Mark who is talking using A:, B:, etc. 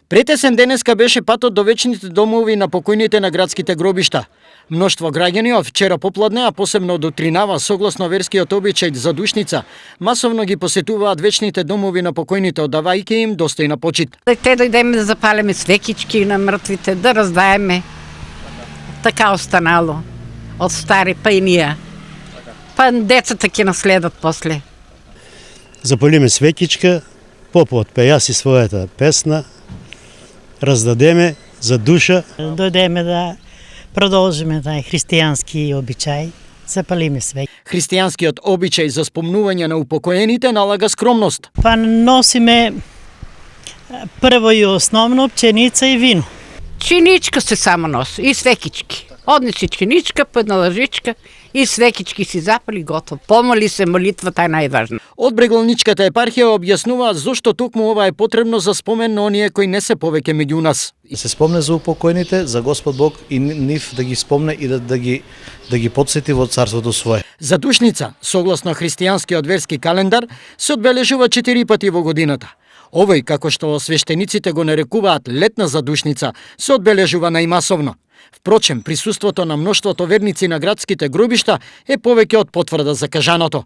A: Претесен денеска беше патот до вечните домови на покојните на градските гробишта. Мноштво граѓани од вчера попладне, а посебно од утринава, согласно верскиот обичај задушница, масовно ги посетуваат вечните домови на покојните, одавајќи им достојна почит.
B: Те дојдеме да запалиме свекички на мртвите, да раздаеме. Така останало. Од стари па и ние. Па децата ќе наследат после.
C: Запалиме свекичка, попот пејаси својата песна, раздадеме за душа.
D: Дојдеме да продолжиме тај христијански обичај, запалиме свеќ.
A: Христијанскиот обичај за спомнување на упокоените налага скромност.
D: Па носиме прво и основно пченица и вино.
B: Чиничка се само носи и свекички. Однеси чиничка, па една лъжичка и свекички си запали, готово. Помоли се, молитвата е најважна.
A: Од Брегалничката епархија објаснуваат зошто токму ова е потребно за спомен на оние кои не се повеќе меѓу нас.
E: Се спомне за упокоените, за Господ Бог и нив да ги спомне и да ги подсети во царството свое.
A: Задушница, согласно христијанскиот верски календар, се одбележува 4 пати во годината. Овој, како што свештениците го нарекуваат летна задушница, се одбележува најмасовно. Впрочем, присуството на мноштвото верници на градските гробишта е повеќе од потврда за кажаното.